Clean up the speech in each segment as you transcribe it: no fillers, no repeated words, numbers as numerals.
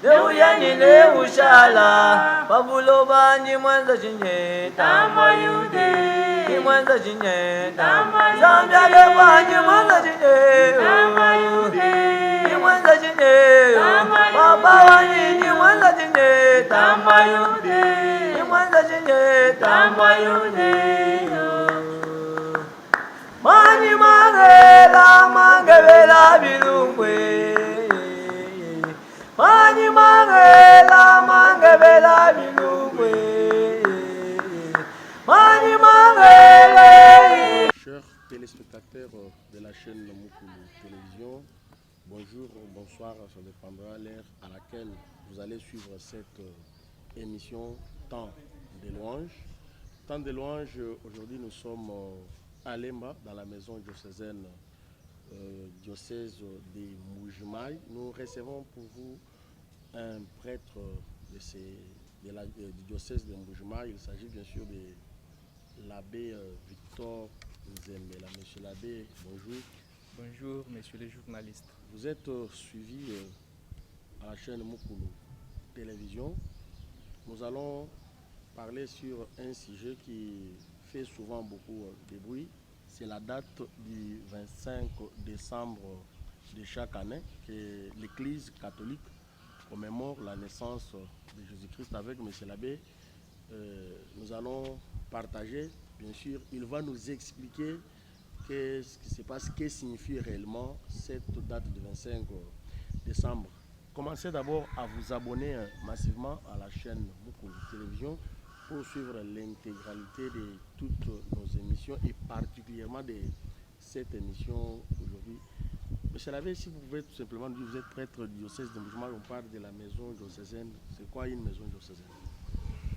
Leuyani le ushala Pavuloba ni mwanza chinye Tamba yude Ni mwanza chinye Tamba yude Zambia leba ni mwanza chinye Tamba yude Ni mwanza chinye Baba wani ni mwanza chinye Tamba yude Ni mwanza chinye Tamba yude Mani mangela mangevela bilungwe Mani mangela mangevela bilungwe Mani mangela. Chers téléspectateurs de la chaîne Mukulu Télévision, bonjour, bonsoir, ça dépendra l'heure à laquelle vous allez suivre cette émission Temps de louanges. Temps de louanges, aujourd'hui nous sommes à Lemba, dans la maison diocésaine diocèse de Mbuji-Mayi. Nous recevons pour vous un prêtre du diocèse de Mbuji-Mayi. Il s'agit bien sûr de l'abbé Victor Nzembela. Monsieur l'abbé, bonjour. Bonjour, messieurs les journalistes. Vous êtes suivi à la chaîne Mukulu Télévision. Nous allons parler sur un sujet qui fait souvent beaucoup de bruit. C'est la date du 25 décembre de chaque année que l'Église catholique commémore la naissance de Jésus-Christ. Avec M. l'abbé, nous allons partager, bien sûr, il va nous expliquer ce qui se passe, que signifie réellement cette date du 25 décembre. Commencez d'abord à vous abonner massivement à la chaîne Mukulu Télévision pour suivre l'intégralité de toutes nos émissions et particulièrement de cette émission aujourd'hui. Monsieur l'abbé, si vous pouvez tout simplement dire, vous êtes prêtre du diocèse de Mbuji-Mayi, on parle de la maison diocésaine. C'est quoi une maison diocésaine?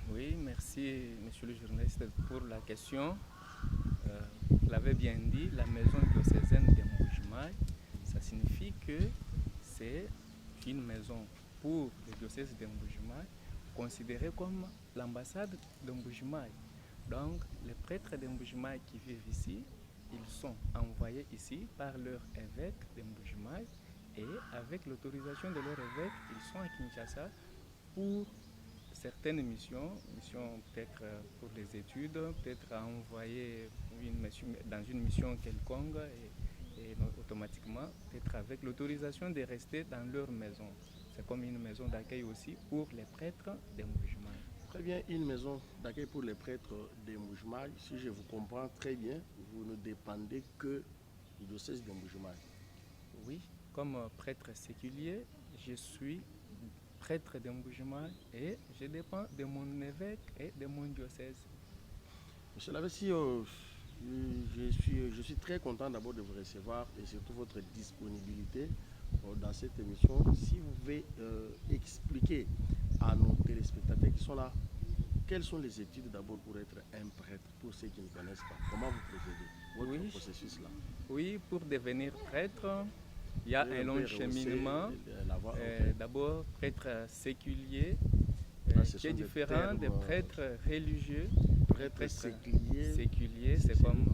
Oui, merci monsieur le journaliste pour la question. Vous l'avez bien dit, la maison diocésaine de Mbuji-Mayi, ça signifie que c'est une maison pour le diocèse de Mbuji-Mayi considérée comme l'ambassade de Mbuji-Mayi. Donc, les prêtres de Mbuji-Mayi qui vivent ici, ils sont envoyés ici par leur évêque de Mbuji-Mayi et avec l'autorisation de leur évêque, ils sont à Kinshasa pour certaines missions peut-être pour les études, peut-être à envoyer dans une mission quelconque et automatiquement, peut-être avec l'autorisation de rester dans leur maison. C'est comme une maison d'accueil aussi pour les prêtres de Mbuji-Mayi. Très bien, une maison d'accueil pour les prêtres de Mbuji-Mayi. Si je vous comprends très bien, vous ne dépendez que du diocèse de Mbuji-Mayi. Oui, comme prêtre séculier, je suis prêtre de Mbuji-Mayi et je dépends de mon évêque et de mon diocèse. Monsieur l'abbé, je suis très content d'abord de vous recevoir et surtout votre disponibilité dans cette émission. Si vous pouvez expliquer à nos téléspectateurs qui sont là, quelles sont les études d'abord pour être un prêtre, pour ceux qui ne connaissent pas? Comment vous procédez, votre processus là? Oui, pour devenir prêtre, il y a un long cheminement. D'abord, prêtre séculier, qui est différent des prêtres religieux. Prêtre séculier, c'est comme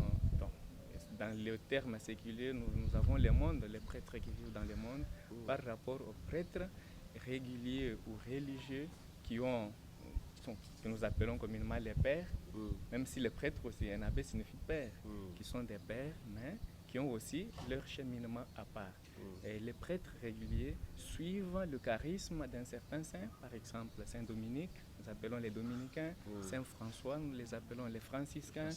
dans le terme séculier, nous avons le monde, les prêtres qui vivent dans le monde, par rapport aux prêtres réguliers ou religieux que nous appelons communément les pères, même si les prêtres aussi, un abbé signifie père, qui sont des pères, mais qui ont aussi leur cheminement à part. Et les prêtres réguliers suivent le charisme d'un certain saint, par exemple Saint Dominique, nous appelons les dominicains, Saint François, nous les appelons les franciscains.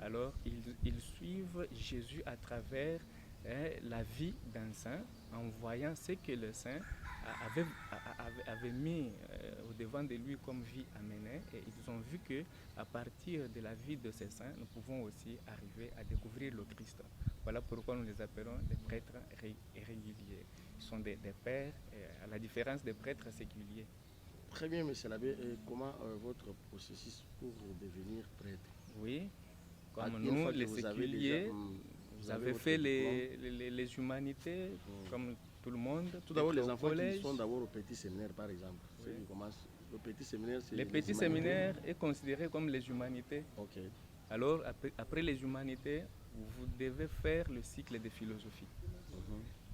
Alors ils suivent Jésus à travers la vie d'un saint, en voyant ce que le saint avait mis au devant de lui comme vie à mener, et ils ont vu que à partir de la vie de ces saints, nous pouvons aussi arriver à découvrir le Christ. Voilà pourquoi nous les appelons des prêtres réguliers. Ils sont des pères, à la différence des prêtres séculiers. Très bien, monsieur l'abbé. Et comment votre processus pour devenir prêtre? Oui, comme nous, les séculiers, vous avez fait les humanités, comme tout le monde. Tout d'abord, les enfants qui sont d'abord au petit séminaire, par exemple. Oui. Le petit séminaire, c'est le petit séminaire est considéré comme les humanités. Okay. Alors, après les humanités, vous devez faire le cycle de philosophie.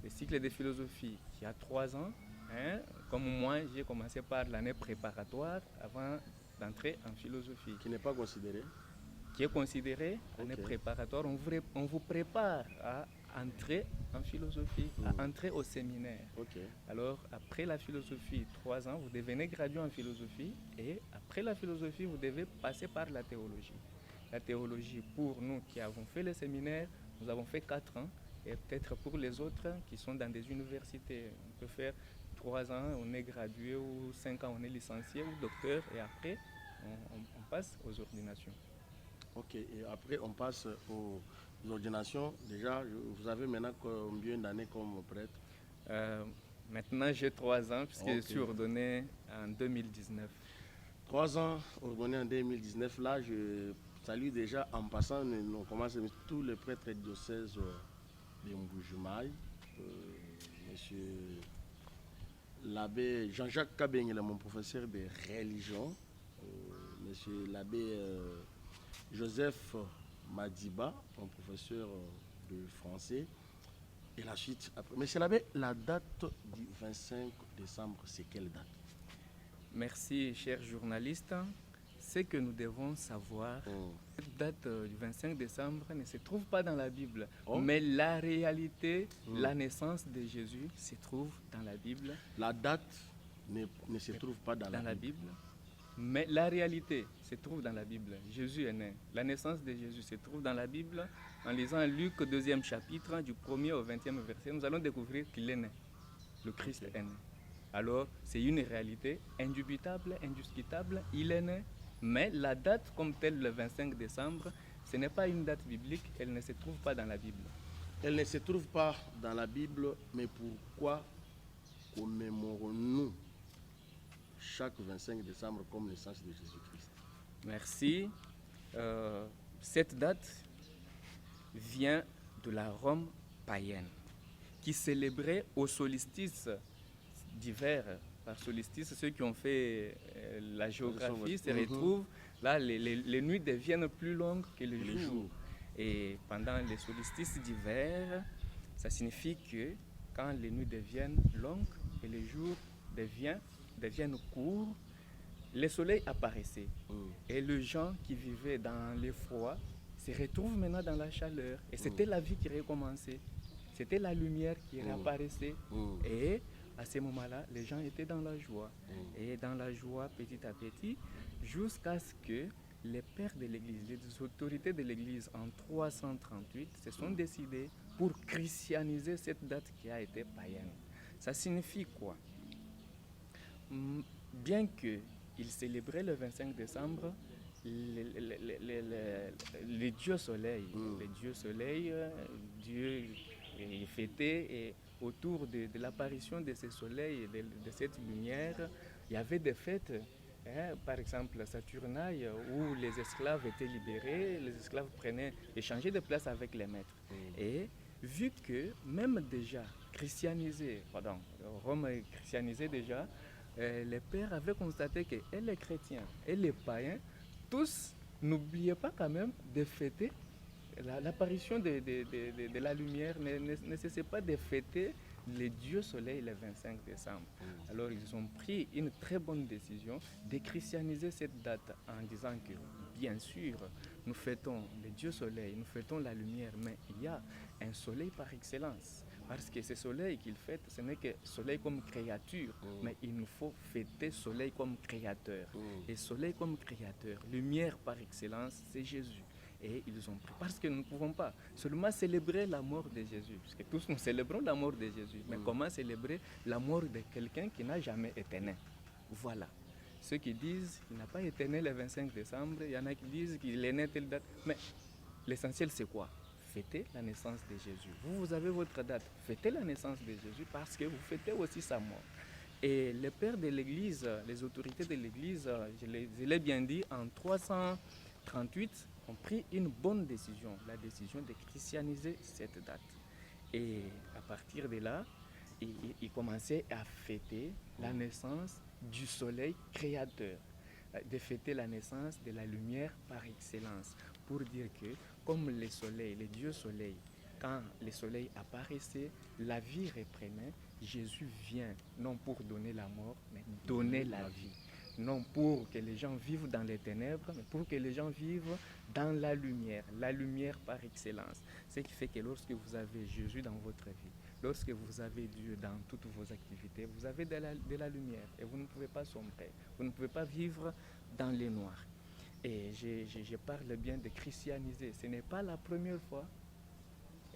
Le cycle de philosophie qui a 3 ans, hein. Comme moi, j'ai commencé par l'année préparatoire avant d'entrer en philosophie. Qui n'est pas considéré? Qui est considérée année Ok. préparatoire. On vous prépare à entrer en philosophie, à entrer au séminaire. Ok. Alors, après la philosophie, 3 ans, vous devenez gradué en philosophie et après la philosophie, vous devez passer par la théologie. La théologie, pour nous qui avons fait le séminaire, nous avons fait 4 ans et peut-être pour les autres qui sont dans des universités, on peut faire 3 ans, on est gradué ou 5 ans, on est licencié ou docteur et après, on passe aux ordinations. Ok, et après on passe aux ordinations. Déjà, vous avez maintenant combien d'années comme prêtre? Maintenant, j'ai 3 ans puisque je Ok. suis ordonné en 2019. 3 ans ordonné en 2019. Là, je salue déjà en passant, on commence à mettre tous les prêtres diocèses de Mbujimaï. Monsieur l'abbé Jean-Jacques Kabeng, il est mon professeur de religion. Monsieur l'abbé Joseph Madiba, mon professeur de français. Et la suite, après. Monsieur l'abbé, la date du 25 décembre, c'est quelle date? Merci, chers journalistes. Ce que nous devons savoir, cette date du 25 décembre ne se trouve pas dans la Bible, mais la réalité, la naissance de Jésus se trouve dans la Bible. La date ne se trouve pas dans la Bible. Mais la réalité se trouve dans la Bible. Jésus est né. La naissance de Jésus se trouve dans la Bible. En lisant Luc 2e chapitre, du 1er au 20e verset, nous allons découvrir qu'il est né. Le Christ est né. Alors, c'est une réalité indubitable, indiscutable. Il est né. Mais la date comme telle, le 25 décembre, ce n'est pas une date biblique. Elle ne se trouve pas dans la Bible. Elle ne se trouve pas dans la Bible, mais pourquoi commémorons-nous chaque 25 décembre comme naissance de Jésus-Christ? Merci. Cette date vient de la Rome païenne qui célébrait au solstice d'hiver. Par solstice, ceux qui ont fait la géographie se retrouvent. Là, les nuits deviennent plus longues que les jours. Et pendant les solstices d'hiver, ça signifie que quand les nuits deviennent longues et les jours deviennent courts, le soleil apparaissait. Et les gens qui vivaient dans le froid se retrouvent maintenant dans la chaleur. Et c'était la vie qui recommençait. C'était la lumière qui réapparaissait. Et à ce moment-là, les gens étaient dans la joie. Et dans la joie, petit à petit, jusqu'à ce que les pères de l'Église, les autorités de l'Église en 338 se sont décidés pour christianiser cette date qui a été païenne. Ça signifie quoi? Bien qu'ils célébraient le 25 décembre, le Dieu Soleil, Dieu est fêté et autour de l'apparition de ce soleil, de cette lumière, il y avait des fêtes. Par exemple, Saturnaille, où les esclaves étaient libérés, les esclaves échangeaient de place avec les maîtres. Et vu que même déjà Rome est christianisée déjà, les pères avaient constaté que et les chrétiens et les païens, tous n'oubliaient pas quand même de fêter l'apparition de la lumière, ne cessait pas de fêter le Dieu Soleil le 25 décembre. Alors ils ont pris une très bonne décision de christianiser cette date en disant que bien sûr nous fêtons le Dieu Soleil, nous fêtons la lumière, mais il y a un soleil par excellence. Parce que ce soleil qu'il fête, ce n'est que soleil comme créature, mais il nous faut fêter soleil comme créateur. Et soleil comme créateur, lumière par excellence, c'est Jésus. Et ils ont pris. Parce que nous ne pouvons pas seulement célébrer la mort de Jésus. Parce que tous nous célébrons la mort de Jésus. Mais comment célébrer la mort de quelqu'un qui n'a jamais été né? Voilà. Ceux qui disent qu'il n'a pas été né le 25 décembre, il y en a qui disent qu'il est né telle date. Mais l'essentiel, c'est quoi? Fêtez la naissance de Jésus. Vous avez votre date. Fêtez la naissance de Jésus parce que vous fêtez aussi sa mort. Et les pères de l'Église, les autorités de l'Église, je l'ai bien dit, en 338, ont pris une bonne décision, la décision de christianiser cette date. Et à partir de là, ils commençaient à fêter la naissance du soleil créateur, de fêter la naissance de la lumière par excellence, pour dire que comme le soleil, le Dieu soleil, quand le soleil apparaissait, la vie reprenait Jésus vient non pour donner la mort, mais donner la vie. Non pour que les gens vivent dans les ténèbres, mais pour que les gens vivent dans la lumière par excellence. Ce qui fait que lorsque vous avez Jésus dans votre vie, lorsque vous avez Dieu dans toutes vos activités, vous avez de la lumière et vous ne pouvez pas sombrer, vous ne pouvez pas vivre dans les noirs. Et je parle bien de christianiser. Ce n'est pas la première fois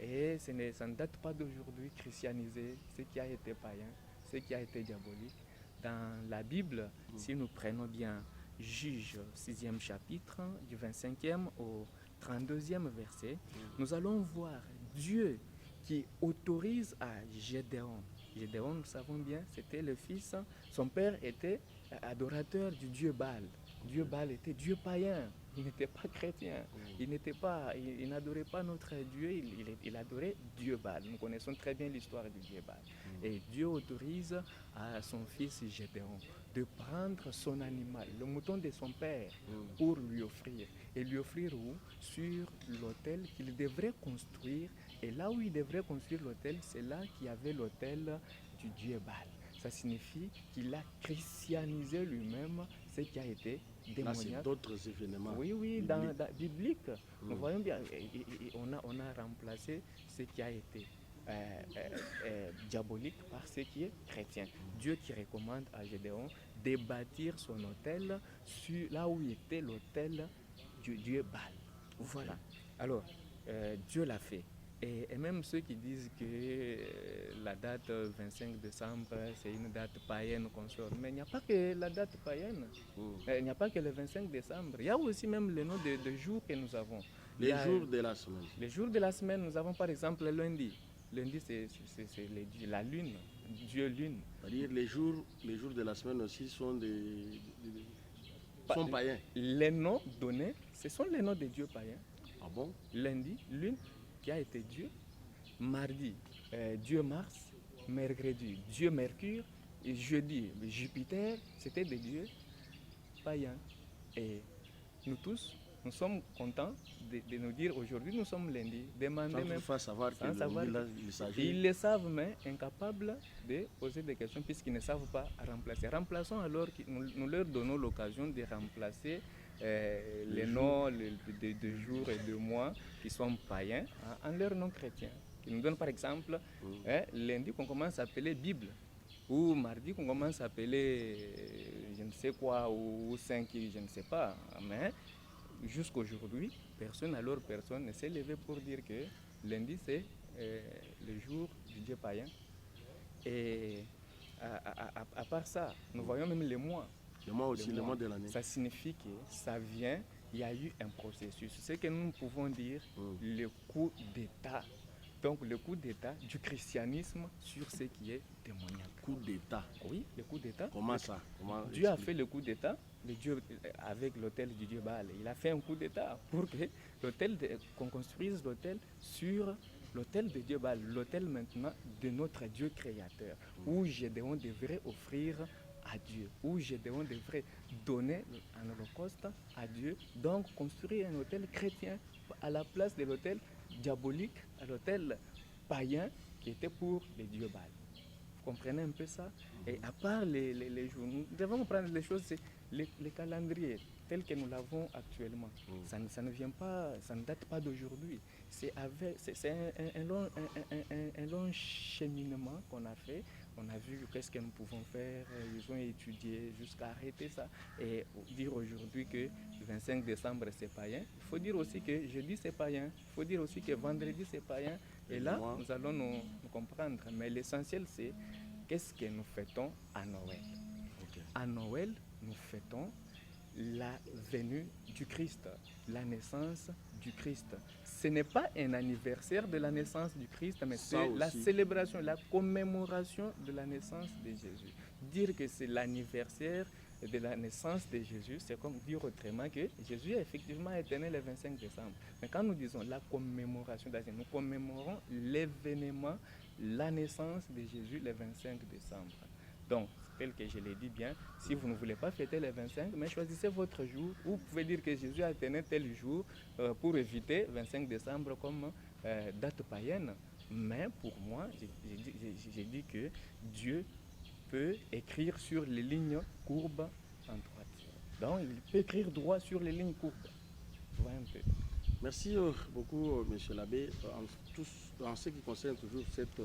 et ça ne date pas d'aujourd'hui, christianiser ce qui a été païen, ce qui a été diabolique. Dans la Bible, si nous prenons bien Juge 6e chapitre, du 25e au 32e verset, nous allons voir Dieu qui autorise à Gédéon. Gédéon, nous savons bien, c'était le fils, son père était adorateur du dieu Baal. Dieu Baal était Dieu païen, il n'était pas chrétien, il n'adorait pas notre Dieu, il adorait Dieu Baal. Nous connaissons très bien l'histoire du Dieu Baal. Et Dieu autorise à son fils Gédéon de prendre son animal, le mouton de son père, pour lui offrir. Et lui offrir où? Sur l'autel qu'il devrait construire. Et là où il devrait construire l'autel, c'est là qu'il y avait l'autel du Dieu Baal. Ça signifie qu'il a christianisé lui-même ce qui a été démoniaque. Là, c'est d'autres événements. Oui, bibliques. Dans biblique. Nous voyons bien, on a remplacé ce qui a été diabolique par ce qui est chrétien. Dieu qui recommande à Gédéon de bâtir son autel sur là où était l'autel du Dieu Baal. Voilà. Alors, Dieu l'a fait. Et même ceux qui disent que la date 25 décembre, c'est une date païenne qu'on sort. Mais il n'y a pas que la date païenne. Il n'y a pas que le 25 décembre. Il y a aussi même le nom de jours que nous avons. Les jours de la semaine. Les jours de la semaine, nous avons par exemple le lundi. Lundi, c'est la lune, Dieu lune. C'est-à-dire les jours de la semaine aussi sont sont païens. Les noms donnés, ce sont les noms des dieux païens. Ah bon? Lundi, lune, qui a été Dieu. Mardi, Dieu Mars. Mercredi, Dieu Mercure. Et jeudi, Jupiter, c'était des dieux païens. Et nous tous, nous sommes contents de nous dire aujourd'hui, nous sommes lundi. Demander même. Sans savoir sans savoir il s'agit. Ils le savent, mais incapables de poser des questions puisqu'ils ne savent pas remplacer. Remplaçons alors, nous leur donnons l'occasion de remplacer les noms de jours et de mois qui sont païens en leur nom chrétien. Qui nous donnent par exemple lundi qu'on commence à appeler Bible, ou mardi qu'on commence à appeler je ne sais quoi, ou 5, je ne sais pas. Mais jusqu'aujourd'hui, personne ne s'est levé pour dire que lundi c'est le jour du Dieu païen. Et à part ça, nous voyons même les mois. Le mois aussi, le mois de l'année. Ça signifie que ça vient, il y a eu un processus. C'est ce que nous pouvons dire le coup d'État. Donc le coup d'État du christianisme sur ce qui est démoniaque. Coup d'État. Oui, le coup d'État. Comment ça? Dieu a fait le coup d'État, avec l'autel du Dieu Baal. Il a fait un coup d'État pour que qu'on construise l'autel sur l'autel de Dieu Baal, l'autel maintenant de notre Dieu créateur, où Gédéon devrait offrir à Dieu, où Gédéon devrait donner un holocauste à Dieu, donc construire un autel chrétien à la place de l'autel diabolique, à l'autel païen qui était pour les dieux Baal. Vous comprenez un peu ça? Et à part les jours, nous devons prendre les choses, c'est les calendriers tels que nous l'avons actuellement. Ça ne vient pas, ça ne date pas d'aujourd'hui. C'est un long cheminement qu'on a fait. On a vu qu'est-ce que nous pouvons faire, ils ont étudié jusqu'à arrêter ça. Et dire aujourd'hui que le 25 décembre c'est païen, il faut dire aussi que jeudi c'est païen, il faut dire aussi que vendredi c'est païen. Et là, nous allons nous comprendre. Mais l'essentiel c'est qu'est-ce que nous fêtons à Noël. À Noël, nous fêtons la venue du Christ, la naissance du Christ. Ce n'est pas un anniversaire de la naissance du Christ, mais c'est la célébration, la commémoration de la naissance de Jésus. Dire que c'est l'anniversaire de la naissance de Jésus, c'est comme dire autrement que Jésus effectivement été né le 25 décembre. Mais quand nous disons la commémoration de Jésus, nous commémorons l'événement, la naissance de Jésus le 25 décembre. Donc, tel que je l'ai dit bien, si vous ne voulez pas fêter le 25, mais choisissez votre jour. Vous pouvez dire que Jésus a été né tel jour pour éviter 25 décembre comme date païenne. Mais pour moi, j'ai dit que Dieu peut écrire sur les lignes courbes en droite. Donc, il peut écrire droit sur les lignes courbes. Tu vois un peu. Merci beaucoup, monsieur l'abbé. En ce qui concerne toujours cette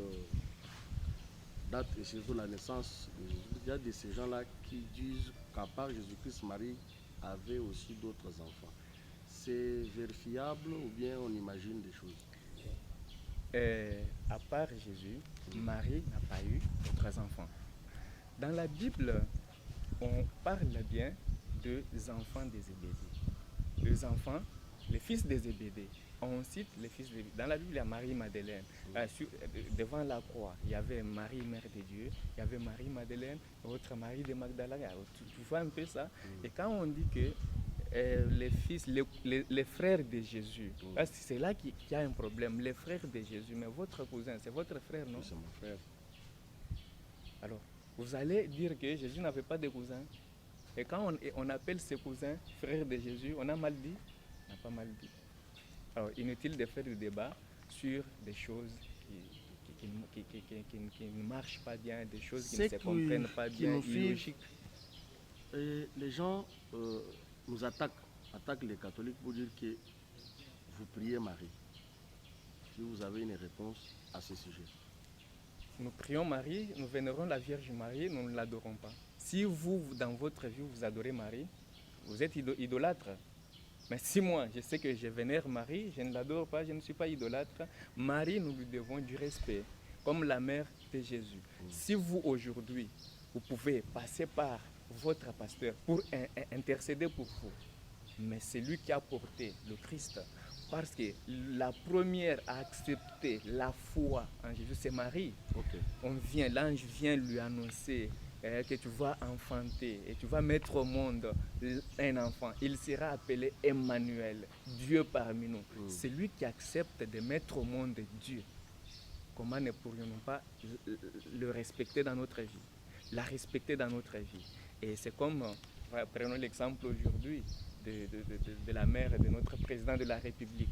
date et surtout la naissance, il y a de ces gens-là qui disent qu'à part Jésus-Christ, Marie avait aussi d'autres enfants. C'est vérifiable ou bien on imagine des choses? À part Jésus, Marie n'a pas eu d'autres enfants. Dans la Bible, on parle bien des enfants des Zébédée. Les enfants, les fils des Zébédée. On cite les fils de... Dans la Bible, il y a Marie-Madeleine. Devant la croix, il y avait Marie, mère de Dieu, il y avait Marie-Madeleine, l'autre Marie de Magdala. Tu vois un peu ça? Et quand on dit que les fils, les frères de Jésus, c'est là qu'il y a un problème. Les frères de Jésus, mais votre cousin, c'est votre frère, non? C'est mon frère. Alors, vous allez dire que Jésus n'avait pas de cousins. Et quand on appelle ses cousins frères de Jésus, on a mal dit? On n'a pas mal dit. Alors, inutile de faire du débat sur des choses qui ne marchent pas bien, des choses qui ne se comprennent pas bien, illogiques. Et les gens nous attaquent les catholiques pour dire que vous priez Marie. Si vous avez une réponse à ce sujet. Nous prions Marie, nous vénérons la Vierge Marie, nous ne l'adorons pas. Si vous, dans votre vie, vous adorez Marie, vous êtes idolâtre. Mais si moi, je sais que je vénère Marie, je ne l'adore pas, je ne suis pas idolâtre, Marie, nous lui devons du respect, comme la mère de Jésus. Si vous, aujourd'hui, vous pouvez passer par votre pasteur pour intercéder pour vous, mais c'est lui qui a porté le Christ, parce que la première à accepter la foi en Jésus, c'est Marie. Okay. L'ange vient lui annoncer que tu vas enfanter et tu vas mettre au monde un enfant. Il sera appelé Emmanuel, Dieu parmi nous. C'est lui qui accepte de mettre au monde Dieu. Comment ne pourrions-nous pas le respecter dans notre vie, la respecter dans notre vie? Et c'est comme, prenons l'exemple aujourd'hui de la mère de notre président de la République.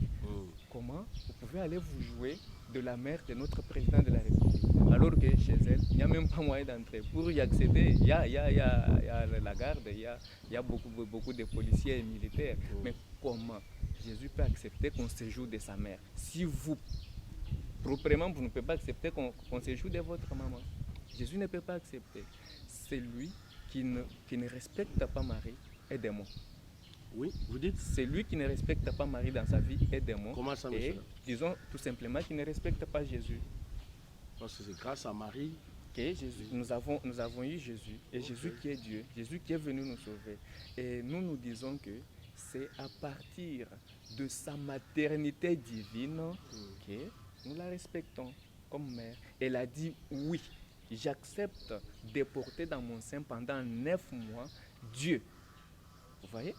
Comment vous pouvez aller vous jouer de la mère de notre président de la République alors que chez elle, il n'y a même pas moyen d'entrer. Pour y accéder, il y a la garde, il y a beaucoup de policiers et militaires. Mais comment Jésus peut accepter qu'on se joue de sa mère? Si vous, proprement, vous ne pouvez pas accepter qu'on se joue de votre maman. Jésus ne peut pas accepter. C'est lui qui ne respecte pas Marie et démon. Oui, vous dites? C'est lui qui ne respecte pas Marie dans sa vie et démon. Comment ça, monsieur? Et disons tout simplement qu'il ne respecte pas Jésus. Parce que c'est grâce à Marie que Jésus, nous avons eu Jésus, et Jésus qui est Dieu, Jésus qui est venu nous sauver. Et nous disons que c'est à partir de sa maternité divine que nous la respectons comme mère. Elle a dit oui, j'accepte de porter dans mon sein pendant 9 mois Dieu. Vous voyez?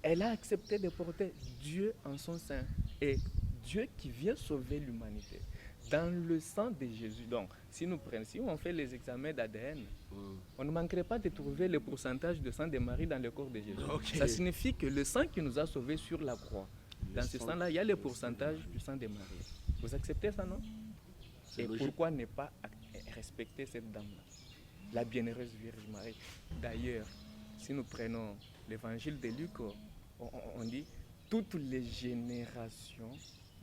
Elle a accepté de porter Dieu en son sein. Et Dieu qui vient sauver l'humanité. Dans le sang de Jésus. Donc, si on fait les examens d'ADN, on ne manquerait pas de trouver le pourcentage de sang de Marie dans le corps de Jésus. Okay. Ça signifie que le sang qui nous a sauvés sur la croix, dans ce sang-là, il y a le pourcentage du sang de Marie. Vous acceptez ça, non? Et logique. Pourquoi ne pas respecter cette dame-là, la bienheureuse Vierge Marie? D'ailleurs, si nous prenons l'évangile de Luc, on dit « Toutes les générations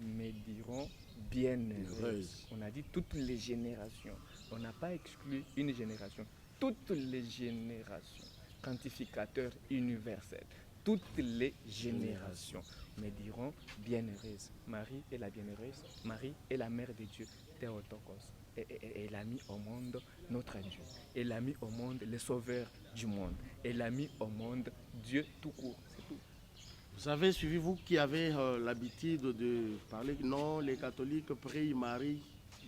me diront bienheureuse ». On a dit « toutes les générations ». On n'a pas exclu une génération. Toutes les générations. Quantificateur universel. Toutes les générations me diront bienheureuse. Marie est la bienheureuse. Marie est la mère de Dieu, Théotokos. Et elle a mis au monde notre Dieu. Elle a mis au monde le sauveur du monde. Elle a mis au monde Dieu tout court. C'est tout. Vous avez suivi, vous qui avez l'habitude de parler, non, les catholiques prient Marie.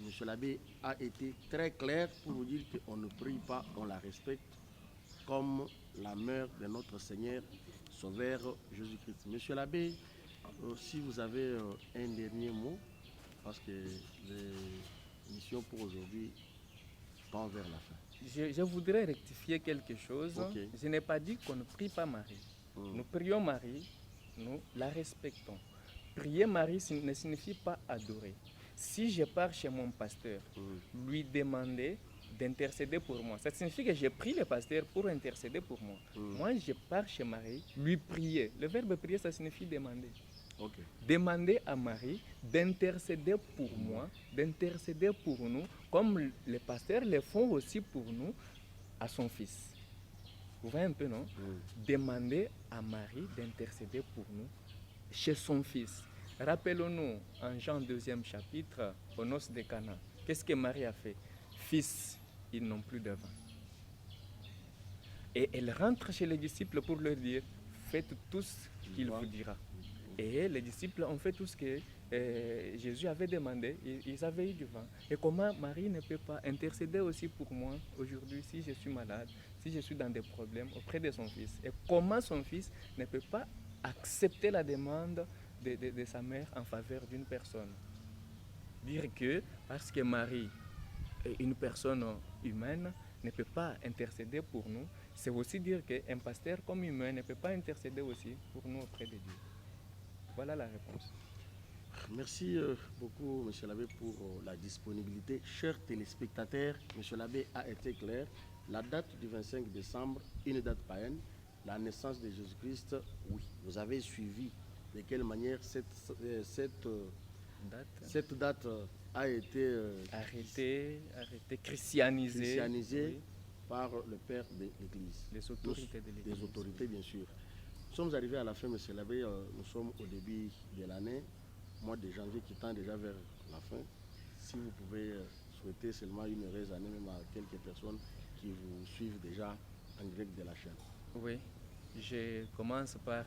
Monsieur l'abbé a été très clair pour vous dire qu'on ne prie pas, on la respecte comme la mère de notre Seigneur Sauveur Jésus-Christ. Monsieur l'abbé, si vous avez un dernier mot, parce que l'émission pour aujourd'hui tend vers la fin. Je voudrais rectifier quelque chose. Okay. Je n'ai pas dit qu'on ne prie pas Marie. Nous prions Marie, nous la respectons. Prier Marie ne signifie pas adorer. Si je pars chez mon pasteur, lui demander d'intercéder pour moi, ça signifie que j'ai pris le pasteur pour intercéder pour moi. Moi, je pars chez Marie, lui prier. Le verbe prier, ça signifie demander. Ok. Demander à Marie d'intercéder pour moi, d'intercéder pour nous, comme les pasteurs le font aussi pour nous, à son fils. Vous voyez un peu, non? Demander à Marie d'intercéder pour nous chez son fils. Rappelons-nous, en Jean 2e chapitre, aux noces de Cana, qu'est-ce que Marie a fait? Fils, ils n'ont plus de vin. Et elle rentre chez les disciples pour leur dire, faites tout ce qu'il vous dira. Et les disciples ont fait tout ce que Jésus avait demandé, ils avaient eu du vin. Et comment Marie ne peut pas intercéder aussi pour moi aujourd'hui si je suis malade, si je suis dans des problèmes auprès de son fils. Et comment son fils ne peut pas accepter la demande de sa mère en faveur d'une personne. Dire que parce que Marie est une personne humaine, ne peut pas intercéder pour nous, c'est aussi dire qu'un pasteur comme humain ne peut pas intercéder aussi pour nous auprès de Dieu. Voilà la réponse. Merci beaucoup, M. l'abbé, pour la disponibilité. Chers téléspectateurs, M. l'abbé a été clair. La date du 25 décembre, une date païenne, la naissance de Jésus-Christ, oui. Vous avez suivi de quelle manière cette date a été arrêtée, christianisée oui, par le père de l'Église. Les autorités de l'Église. Des autorités, bien sûr. Nous sommes arrivés à la fin, M. l'abbé. Nous sommes au début de l'année, mois de janvier qui tend déjà vers la fin. Si vous pouvez souhaiter seulement une heureuse année, même à quelques personnes qui vous suivent déjà en direct de la chaîne. Oui, je commence par